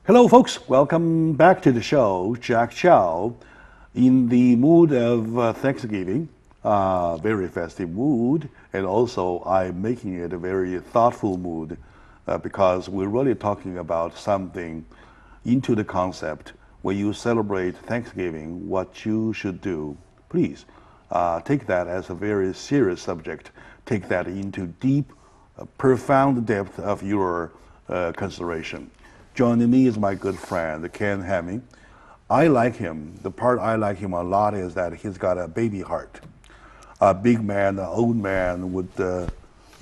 Hello, folks. Welcome back to the show. Jack Chow, in the mood of Thanksgiving, very festive mood, and also I'm making it a very thoughtful mood because we're really talking about something into the concept when you celebrate Thanksgiving, what you should do. Please take that as a very serious subject. Take that into deep, profound depth of your consideration. Joining me is my good friend, Ken Hemming. I like him. The part I like him a lot is that he's got a baby heart. A big man, an old man with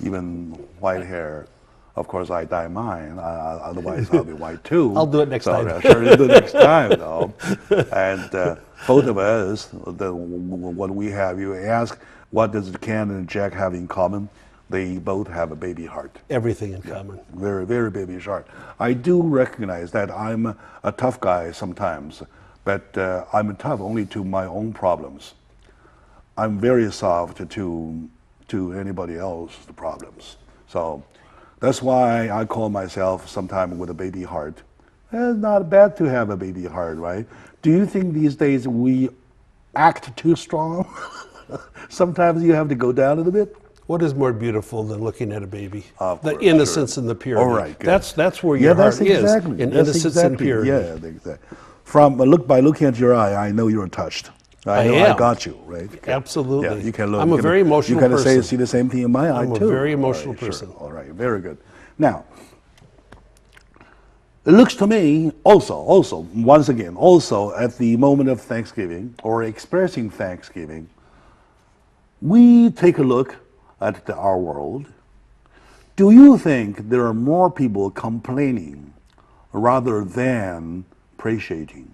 even white hair. Of course, I dye mine. Otherwise, I'll be white too. I'll do it next time. Sure, you do it next time, though. And both of us, what we have, you ask, what does Ken and Jack have in common? They both have a baby heart. Everything in common. Very, very babyish heart. I do recognize that I'm a tough guy sometimes, but I'm tough only to my own problems. I'm very soft to anybody else's problems. So that's why I call myself sometimes with a baby heart. It's not bad to have a baby heart, right? Do you think these days we act too strong? Sometimes you have to go down a little bit. What is more beautiful than looking at a baby? Of The course, innocence and the purity. All right, good. That's where your heart exactly. is, in That's innocence exactly. and purity. Yeah, exactly. By looking at your eye, I know you're touched. I know am. I got you, right? Okay. Absolutely. Yeah, you can look. I'm a very emotional person. You can person. see the same thing in my eye I'm too. a very emotional All right, person. Sure. All right, very good. Now, it looks to me also once again, also at the moment of Thanksgiving or expressing Thanksgiving, we take a look at our world. Do you think there are more people complaining rather than appreciating?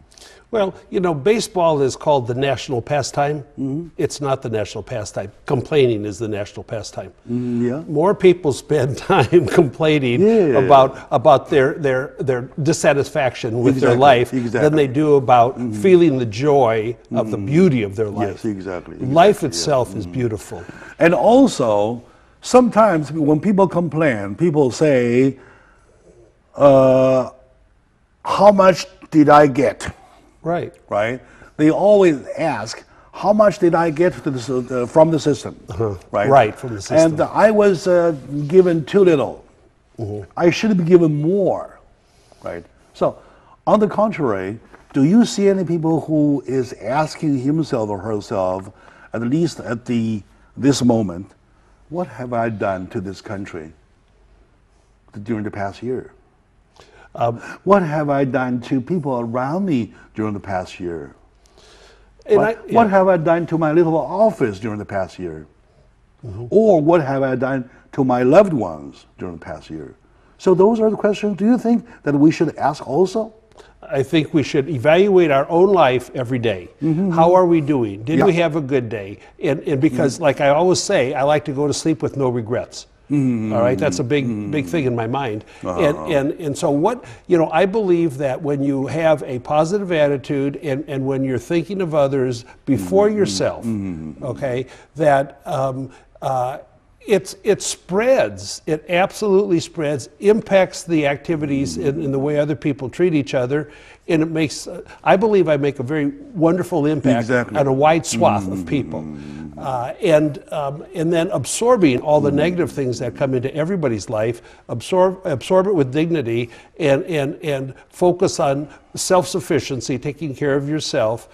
Well, you know, baseball is called the national pastime. Mm-hmm. It's not the national pastime. Complaining is the national pastime. Yeah. More people spend time complaining about their dissatisfaction with their life than they do about feeling the joy of the beauty of their life. Yes, exactly. Life itself is beautiful. And also, sometimes when people complain, people say, how much did I get? Right. Right? They always ask, how much did I get from the system? Right? Right, from the system. And I was given too little. I should be given more. Right? So, on the contrary, do you see any people who is asking himself or herself, at least at this moment, what have I done to this country during the past year? What have I done to people around me during the past year? What have I done to my little office during the past year? Or what have I done to my loved ones during the past year? So those are the questions. Do you think that we should ask also? I think we should evaluate our own life every day. How are we doing? Did we have a good day? And because, like I always say, I like to go to sleep with no regrets. All right, that's a big thing in my mind. And so what, you know, I believe that when you have a positive attitude and when you're thinking of others before yourself, okay, that it spreads, it absolutely spreads, impacts the activities in the way other people treat each other, and it makes, I believe I make a very wonderful impact on a wide swath of people. And then absorbing all the negative things that come into everybody's life, absorb it with dignity, and focus on self-sufficiency, taking care of yourself.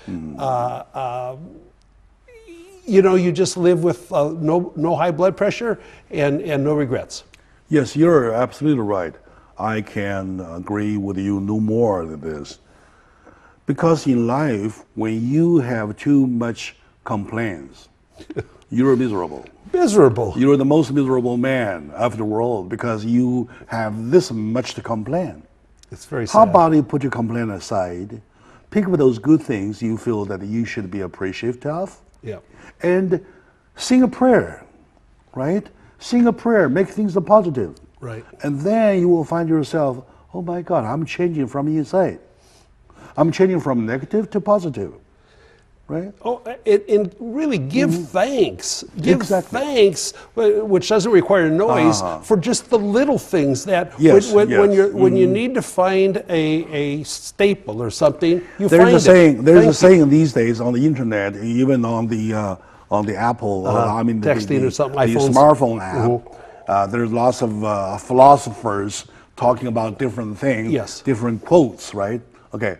You know, you just live with no high blood pressure and no regrets. Yes, you're absolutely right. I can agree with you no more than this. Because in life, when you have too much complaints, you're miserable. Miserable. You're the most miserable man of the world because you have this much to complain. It's very sad. How about you put your complaint aside, pick up those good things you feel that you should be appreciative of, and sing a prayer, right? Sing a prayer, make things a positive. Right. And then you will find yourself, oh my God, I'm changing from inside. I'm changing from negative to positive. right? Oh, and really give thanks. Give Exactly. thanks, which doesn't require noise, for just the little things that Yes, when you need to find a staple or something, you There's find a saying. it. There's Thank a saying these days on the internet, even on the Apple, I mean texting or something, the iPhones. smartphone app. There's lots of philosophers talking about different things, Yes. different quotes, right? Okay.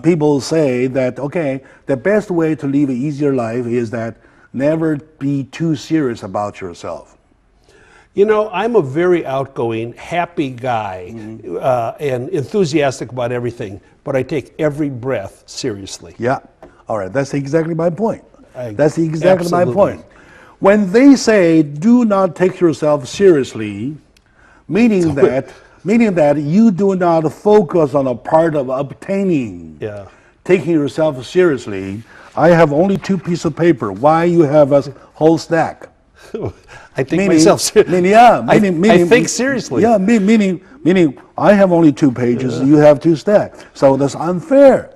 People say that the best way to live an easier life is that never be too serious about yourself. You know, I'm a very outgoing, happy guy, and enthusiastic about everything, but I take every breath seriously. Yeah. All right. That's exactly my point. That's exactly my Absolutely. point. When they say do not take yourself seriously, meaning that you do not focus on a part of obtaining, Yeah. taking yourself seriously. I have only 2 pieces of paper. Why you have a whole stack? I take myself seriously. I think seriously. Yeah, meaning I have only 2 pages, you have 2 stacks. So that's unfair,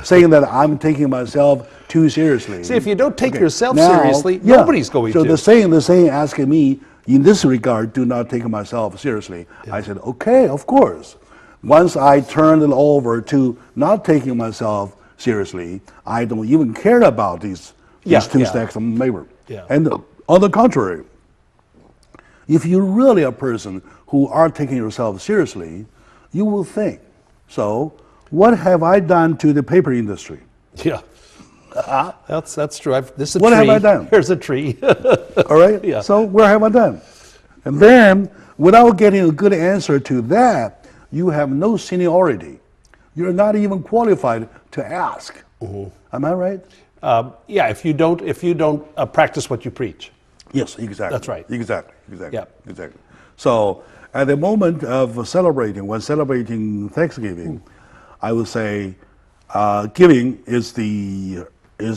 saying that I'm taking myself too seriously. See, if you don't take yourself Now, seriously, yeah, nobody's going so to. the saying asking me, in this regard, do not take myself seriously. I said, okay, of course. Once I turned it over to not taking myself seriously, I don't even care about these 2 stacks of paper. Yeah. And on the contrary, if you're really a person who are taking yourself seriously, you will think, so what have I done to the paper industry? Yeah. That's true. This is a What tree. have I done? Here's a tree. All right? Yeah. So where have I done? And then, without getting a good answer to that, you have no seniority. You're not even qualified to ask. Am I right? Yeah. If you don't practice what you preach. Yes, exactly. That's right. Exactly. Yep. Exactly. So, at the moment of celebrating Thanksgiving, I would say giving is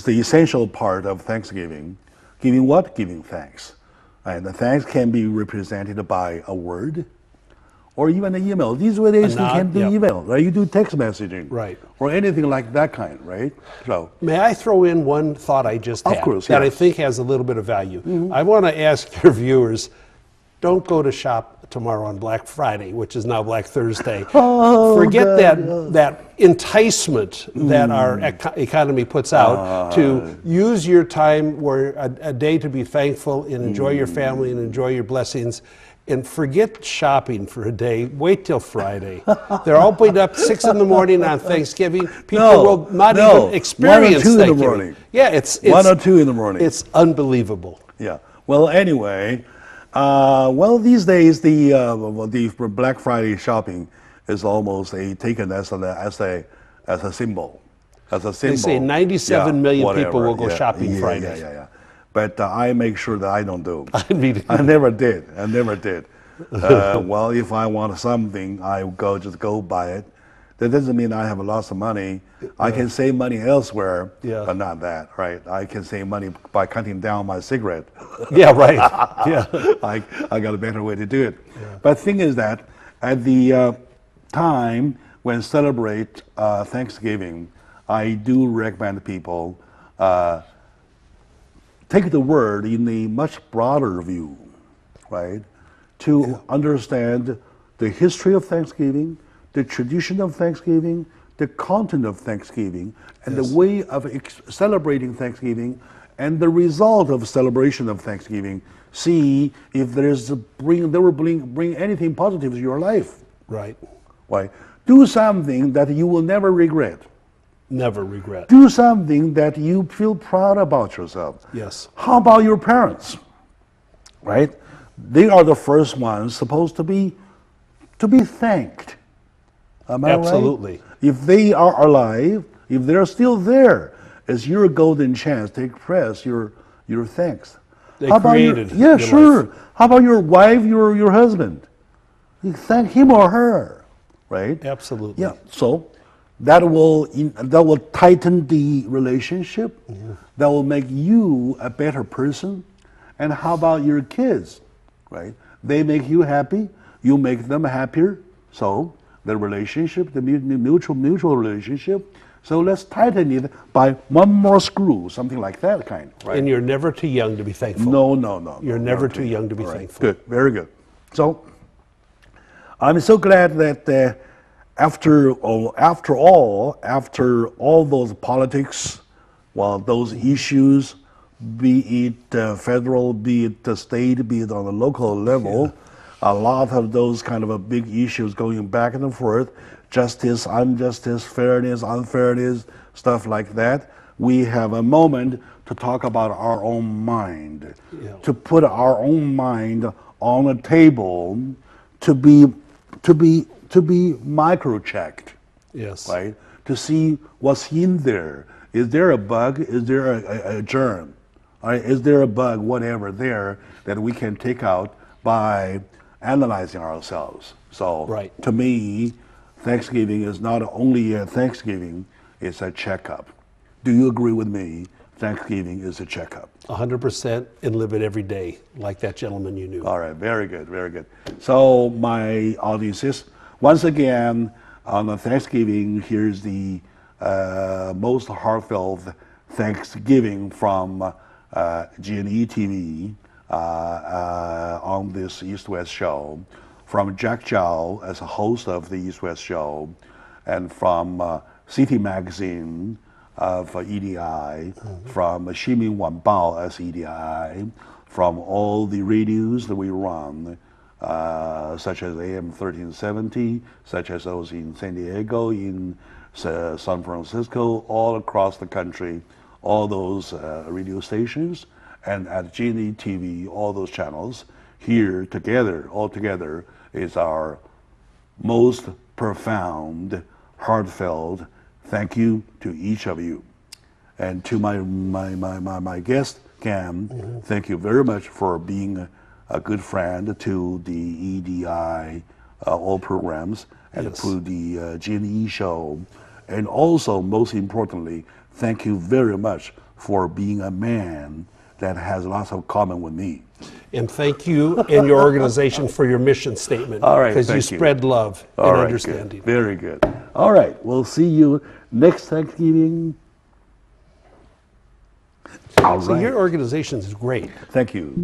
the essential part of Thanksgiving. Giving what? Giving thanks. And the thanks can be represented by a word or even an email. These days you can do email, right? You do text messaging. Right. Or anything like that kind, right? So May I throw in one thought I just had course, that yeah. I think has a little bit of value? I want to ask your viewers, don't go to shop tomorrow on Black Friday, which is now Black Thursday. Forget that enticement that our economy puts out to use your time where a day to be thankful and enjoy your family and enjoy your blessings. And forget shopping for a day. Wait till Friday. They're opening up 6 in the morning on Thanksgiving. People will not even experience 1 or 2 in the Thanksgiving. morning. Yeah, it's 1 or 2 in the morning. It's unbelievable. Yeah. Well, anyway, these days the Black Friday shopping is almost taken as a symbol, They say 97 million people will go shopping yeah, Friday. Yeah. But I make sure that I don't do. I mean, I never did. Well, if I want something, I just go buy it. That doesn't mean I have lots of money. I can save money elsewhere, but not that, right? I can save money by cutting down my cigarette. Yeah, right. Yeah. I got a better way to do it. Yeah. But the thing is that at the time when celebrate Thanksgiving, I do recommend people take the word in a much broader view, right? To understand the history of Thanksgiving, the tradition of Thanksgiving, the content of Thanksgiving, and the way of celebrating Thanksgiving, and the result of celebration of Thanksgiving. See if they will bring anything positive to your life. Right. Right. Do something that you will never regret. Never regret. Do something that you feel proud about yourself. Yes. How about your parents? Right? They are the first ones supposed to be thanked. Am I Absolutely. right? If they are alive, if they're still there, it's your golden chance to express your thanks. They How about created your, yeah, your sure. life. How about your wife, your husband? You thank him or her, right? Absolutely. Yeah. So that will tighten the relationship. That will make you a better person. And how about your kids, right? They make you happy. You make them happier. So the relationship, the mutual relationship, So let's tighten it by one more screw, something like that kind, right? And you're never too young to be thankful. No. You're never too young to be thankful. Good, very good. So I'm so glad that after all those politics, well, those issues, be it federal, be it state, be it on the local level, a lot of those kind of big issues going back and forth, justice, injustice, fairness, unfairness, stuff like that. We have a moment to talk about our own mind, to put our own mind on a table, to be micro-checked, Yes. right? To see what's in there. Is there a bug? Is there a germ? Right? Is there a bug, whatever, there that we can take out by analyzing ourselves? So, right. To me, Thanksgiving is not only a Thanksgiving; it's a checkup. Do you agree with me? Thanksgiving is a checkup. 100%, and live it every day, like that gentleman you knew. All right, very good, very good. So, my audiences, once again, on Thanksgiving, here's the most heartfelt Thanksgiving from GNE TV on this East-West show, from Jack Chow as a host of the East-West show, and from City Magazine of EDI, from Ximin Wanbao as EDI, from all the radios that we run, such as AM 1370, such as those in San Diego, in San Francisco, all across the country, all those radio stations, and at GNE TV, all those channels, here together, all together, is our most profound, heartfelt thank you to each of you. And to my guest, Cam, thank you very much for being a good friend to the EDI, all programs, and to the GNE show. And also, most importantly, thank you very much for being a man that has lots of common with me. And thank you and your organization for your mission statement. All right, because you spread love and understanding. Good. Very good. All right, we'll see you next Thanksgiving. So your organization is great. Thank you.